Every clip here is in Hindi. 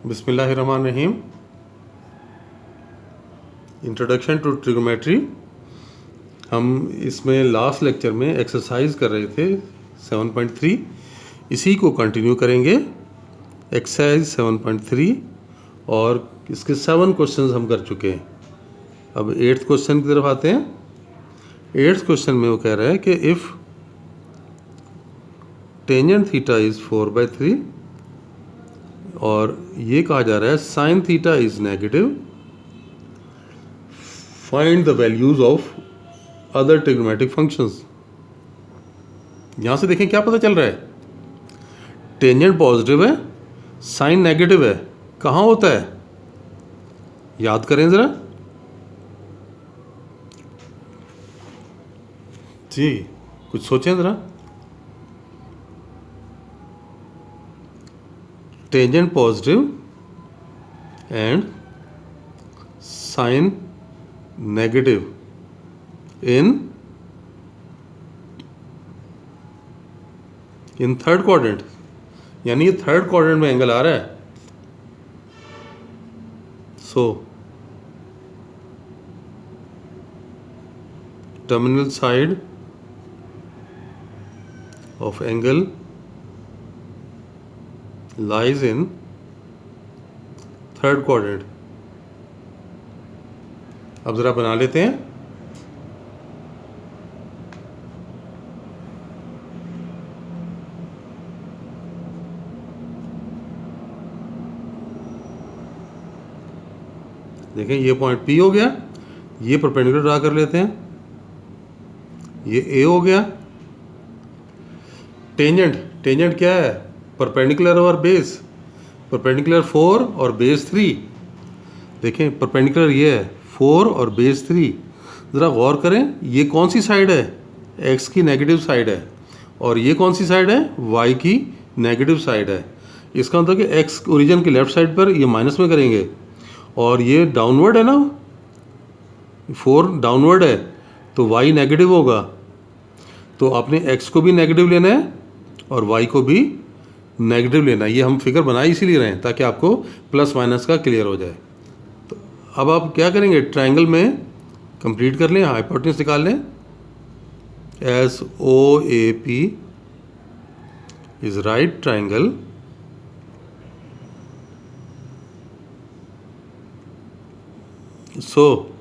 बिस्मिल्लाहिर्रहमानिर्रहीम। Introduction to trigonometry. हम इसमें लास्ट लेक्चर में एक्सरसाइज कर रहे थे 7.3, इसी को कंटिन्यू करेंगे। एक्सरसाइज 7.3 और इसके 7 क्वेश्चंस हम कर चुके हैं। अब 8th क्वेश्चन की तरफ आते हैं। 8th क्वेश्चन में वो कह रहा है कि इफ़ टेंजेंट थीटा इज़ 4/3 और ये कहा जा रहा है sine theta is negative, find the values of other trigonometric functions. यहां से देखें क्या पता चल रहा है, टेंजेंट पॉजिटिव है, साइन नेगेटिव है। कहां होता है, याद करें जरा जी, कुछ सोचें जरा। Tangent positive and sine negative in third quadrant, यानी ये थर्ड क्वाड्रेंट में एंगल आ रहा है। So terminal side of angle lies in third quadrant. अब जरा बना लेते हैं। देखें ये पॉइंट P हो गया, ये परपेंडिकुलर ड्रा कर लेते हैं, ये A हो गया। टेंजेंट क्या है, परपेंडिकुलर और बेस। परपेंडिकुलर 4 और बेस 3। देखें परपेंडिकुलर ये है 4 और बेस 3। ज़रा गौर करें, ये कौन सी साइड है, x की नेगेटिव साइड है, और ये कौन सी साइड है, y की नेगेटिव साइड है। इसका मतलब कि x ओरिजिन की लेफ्ट साइड पर ये माइनस में करेंगे, और ये डाउनवर्ड है ना, 4 डाउनवर्ड है तो y नेगेटिव होगा। तो आपने x को भी नेगेटिव लेना है और y को भी नेगेटिव लेना है। ये हम फिगर बना इसीलिए रहे हैं ताकि आपको प्लस माइनस का क्लियर हो जाए। तो अब आप क्या करेंगे, ट्रायंगल में कंप्लीट कर लें, हाइपोटेन्यूज निकाल लें। S O A P is right triangle so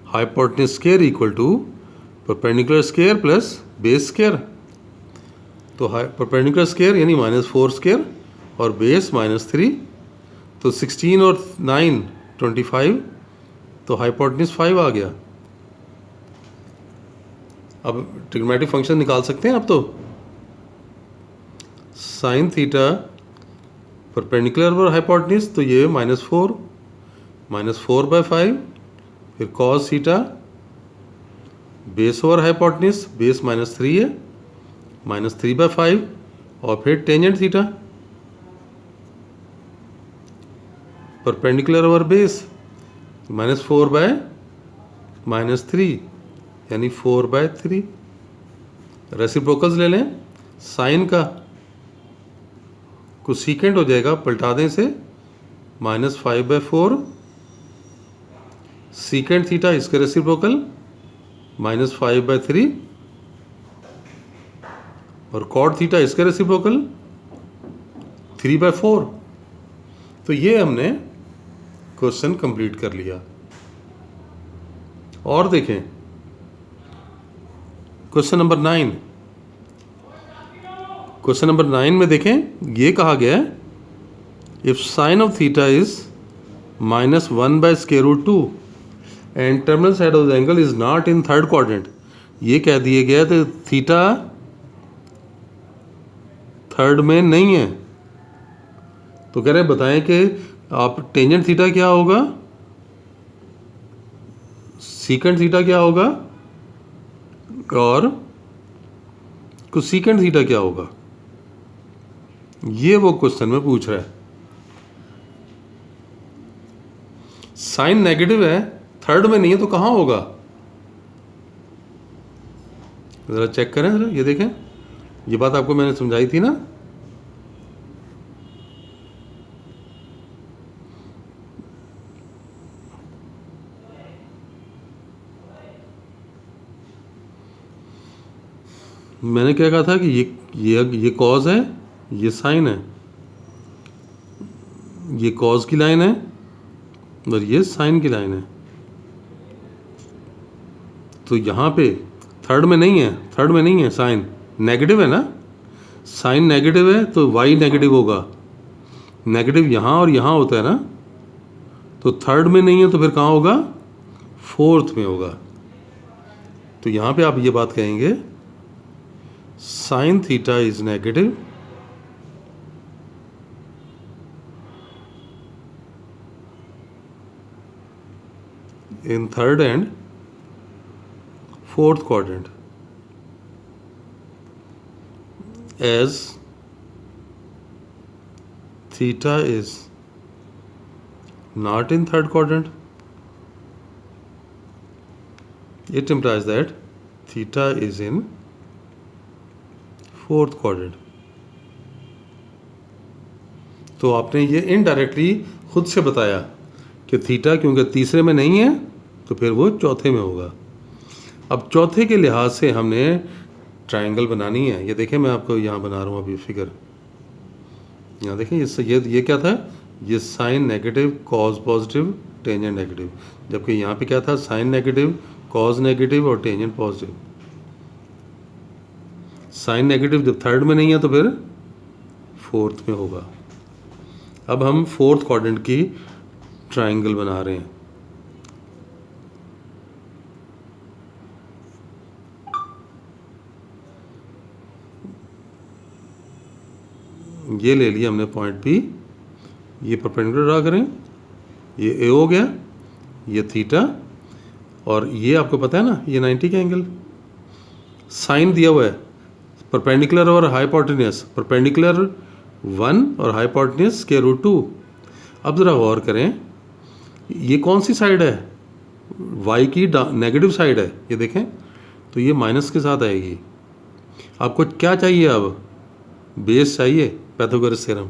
hypotenuse square equal to perpendicular square plus base square. तो परपेंडिकुलर स्क्वायर यानी -4 स्क्वायर और बेस -3, तो 16 और 9 25, तो हाइपोटेन्यूज 5 आ गया। अब ट्रिग्नोमेट्रिक फंक्शन निकाल सकते हैं। अब तो साइन थीटा परपेंडिकुलर और हाइपोटेन्यूज, तो ये -4/5, फिर cos theta base over hypotenuse, base -3 है, -3/5, और फिर tangent theta perpendicular over base -4/-3 यानी 4/3। रेसिप्रोकल्स ले लें, साइन का कुछ सीकेंट हो जाएगा, पलटा दें से -5/4, सीकेंट थीटा इसके रेसिप्रोकल -5/3, और कॉट थीटा इसके रेसिप्रोकल 3/4। तो ये हमने क्वेश्चन कंप्लीट कर लिया। और देखें क्वेश्चन नंबर 9। क्वेश्चन नंबर 9 में देखें, ये कहा गया है if sine of theta is -1/√2 and terminal side of the angle is not in third quadrant. ये कह दिया गया तो थीटा थर्ड में नहीं है। तो कह रहे हैं बताएं कि आप टेंजेंट थीटा क्या होगा, सीकेंट थीटा क्या होगा, और कुछ सीकेंट थीटा क्या होगा। ये वो क्वेश्चन में पूछ रहा है। साइन नेगेटिव है, थर्ड में नहीं है, तो कहां होगा, जरा चेक करें जरा। ये देखें, ये बात आपको मैंने समझाई थी ना। मैंने क्या कहा था कि ये कॉज है, ये साइन है, ये कॉज की लाइन है और ये साइन की लाइन है। तो यहाँ पे थर्ड में नहीं है साइन, नेगेटिव है ना, साइन नेगेटिव है तो y नेगेटिव होगा, नेगेटिव यहाँ और यहाँ होता है ना, तो थर्ड में नहीं है तो फिर कहाँ होगा, फोर्थ में होगा। तो यहाँ पे आप ये बात कहेंगे sine theta is negative in third and fourth quadrant as theta is not in third quadrant. It implies that theta is in fourth quadrant. तो आपने ये इनडायरेक्टली खुद से बताया कि थीटा क्योंकि तीसरे में नहीं है तो फिर वो चौथे में होगा। अब चौथे के लिहाज से हमने ट्रायंगल बनानी है। ये देखें, मैं आपको यहाँ बना रहा हूँ अभी फिगर। यहाँ देखें, ये क्या था, ये sine negative, cos positive, tangent negative, जबकि यहाँ पे क्या था, साइन नेगेटिव, कॉज नेगेटिव और टेंजेंट पॉजिटिव। साइन नेगेटिव जब थर्ड में नहीं है तो फिर फोर्थ में होगा। अब हम फोर्थ क्वाड्रेंट की ट्रायंगल बना रहे हैं। ये ले लिया हमने पॉइंट P, ये परपेंडिकुलर ड्रा करें, ये A हो गया, ये थीटा, और ये आपको पता है ना ये 90 का एंगल। साइन दिया हुआ है, परपेंडिकुलर और हाइपोटेन्यूस, परपेंडिकुलर 1 और हाइपोटेन्यूस के √2। अब ज़रा गौर करें, ये कौन सी साइड है, y की नेगेटिव साइड है, ये देखें, तो ये माइनस के साथ आएगी। आपको क्या चाहिए, अब बेस चाहिए, Pythagoras theorem,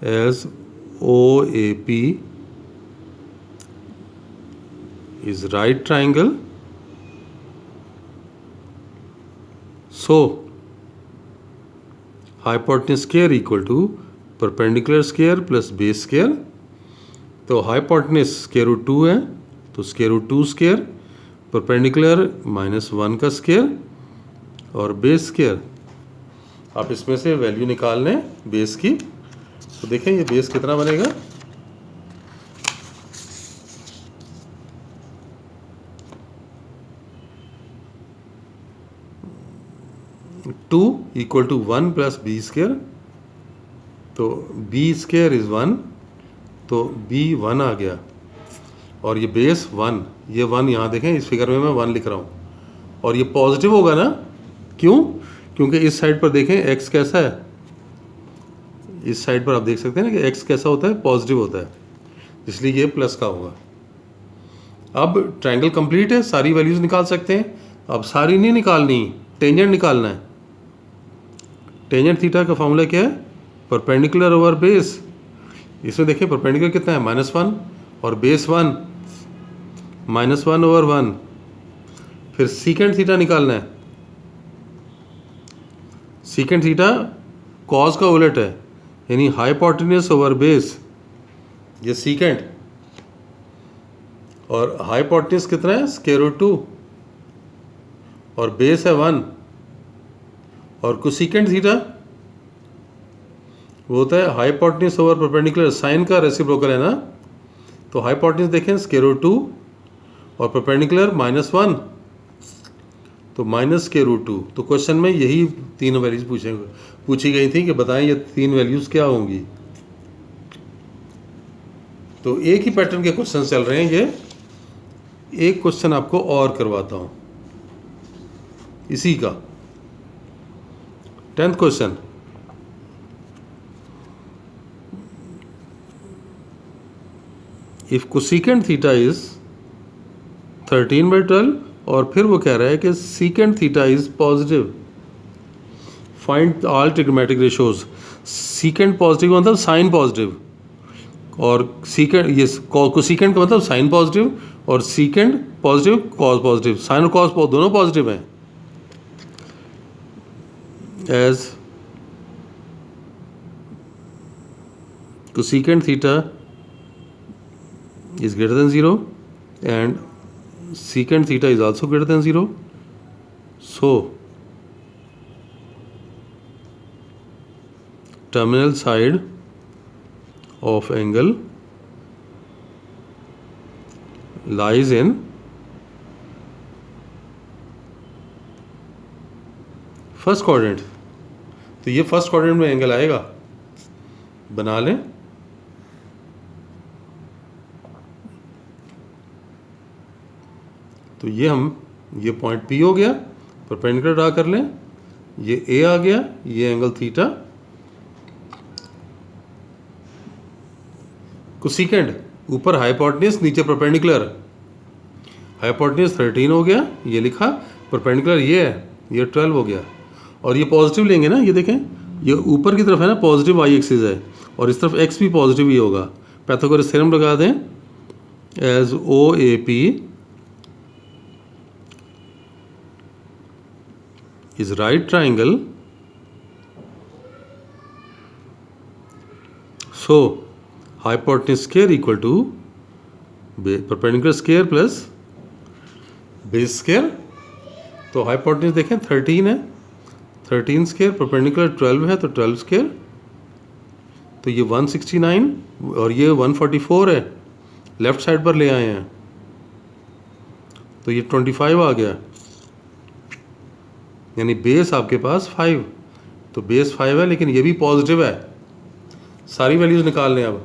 as OAP is right triangle, so hypotenuse square equal to perpendicular square plus base square। तो hypotenuse स्क्वायर रूट 2 है तो स्क्वायर रूट 2 स्क्वायर, परपेंडिकुलर -1 का स्क्वायर और बेस स्क्वायर। आप इसमें से वैल्यू निकाल लें बेस की, तो देखें ये बेस कितना बनेगा, 2 equal to 1 plus B square, तो बी स्क्वायर इज 1, तो बी 1 आ गया, और ये बेस 1, ये 1 यहाँ देखें इस फिगर में मैं 1 लिख रहा हूँ, और ये पॉजिटिव होगा ना, क्यों, क्योंकि इस साइड पर देखें x कैसा है, इस साइड पर आप देख सकते हैं ना कि x कैसा होता है, पॉजिटिव होता है, इसलिए ये प्लस का होगा। अब ट्रायंगल कंप्लीट है, सारी वैल्यूज निकाल सकते हैं। अब सारी नहीं निकालनी, टेंजेंट निकालना है। टेंजेंट थीटा का फॉर्मूला क्या है, परपेंडिकुलर ओवर बेस। इसमें देखिए परपेंडिकुलर कितना है, -1 और बेस 1, -1 ओवर 1। फिर सीकेंट थीटा निकालना है। सीकेंट थीटा कॉस का उलट है, यानी हाइपोटेन्यूस ओवर बेस, ये सीकेंट, और हाइपोटेन्यूस कितना है, स्क्वायर रूट 2, और बेस है 1, और कोसेकेंट थीटा वो होता है हाइपोटेन्यूस ओवर परपेंडिकुलर, साइन का रेसिप्रोकल है ना, तो हाइपोटेन्यूस देखें स्क्वायर रूट 2 और परपेंडिकुलर -1, तो माइनस के √2। तो क्वेश्चन में यही 3 वैल्यूज पूछी गई थी कि बताएं ये 3 वैल्यूज क्या होंगी। तो एक ही पैटर्न के क्वेश्चन चल रहे हैं, ये एक क्वेश्चन आपको और करवाता हूं इसी का। 10th question, if cosecant theta is 13/12, और फिर वो कह रहा है कि secant theta is positive, find all trigonometric ratios. Secant positive मतलब साइन पॉजिटिव, और सीकेंट ये कोसेकेंट का मतलब साइन पॉजिटिव, और secant positive cos positive, sine और कॉस दोनों पॉजिटिव हैं। as cosecant theta is greater than 0 and secant theta is also greater than 0. So terminal side of angle lies in first quadrant. तो ये फर्स्ट क्वाड्रेंट में एंगल आएगा, बना लें. तो ये पॉइंट P हो गया, परपेंडिकुलर ड्रा कर लें. ये A आ गया, ये एंगल थीटा. कोसेकेंट ऊपर हाइपोटेन्यूज, नीचे परपेंडिकुलर. हाइपोटेन्यूज 13 हो गया, ये लिखा. परपेंडिकुलर ये है, ये 12 हो गया. और ये पॉजिटिव लेंगे ना, ये देखें, ये ऊपर की तरफ है ना, पॉजिटिव वाई एक्सिस है, और इस तरफ एक्स भी पॉजिटिव ही होगा. पाइथागोरस थ्योरम लगा दें. As OAP is right triangle, so hypotenuse square equal to perpendicular square plus base square. तो हाइपोटेन्यूज देखें 13 है, 13 स्क्वायर, परपेंडिकुलर 12 है तो 12 स्क्वायर. तो ये 169 और ये 144 है, लेफ्ट साइड पर ले आए हैं. तो ये 25 आ गया, यानी बेस आपके पास 5. तो बेस 5 है, लेकिन ये भी पॉजिटिव है. सारी वैल्यूज निकाल लें. अब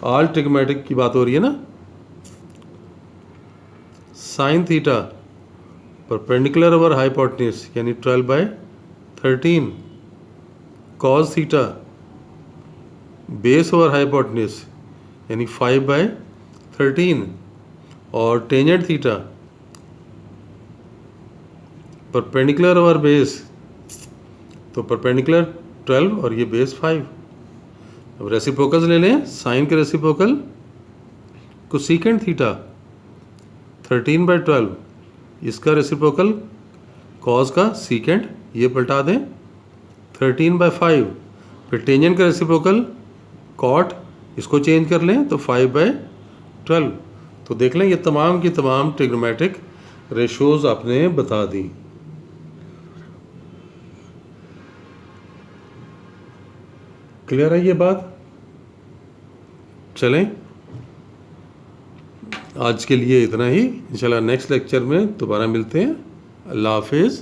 ऑल ट्रिग्नोमेट्रिक की बात हो रही है ना. Sine theta perpendicular over hypotenuse यानी 12/13. Cos theta base over hypotenuse यानी 5/13. और tangent theta perpendicular over base, तो परपेंडिकुलर 12 और ये बेस 5. अब रेसिप्रोकल्स ले लें. साइन के रेसिप्रोकल कोसेकेंट थीटा 13/12, इसका रेसिप्रोकल कॉस का सीकेंट, ये पलटा दें 13/5. फिर टेंजेंट का रेसिप्रोकल कॉट, इसको चेंज कर लें तो 5/12. तो देख लें, ये तमाम की तमाम ट्रिग्नोमेट्रिक रेशोज आपने बता दी. क्लियर है ये बात? चलें, आज के लिए इतना ही. इंशाल्लाह नेक्स्ट लेक्चर में दोबारा मिलते हैं. अल्लाह हाफिज़.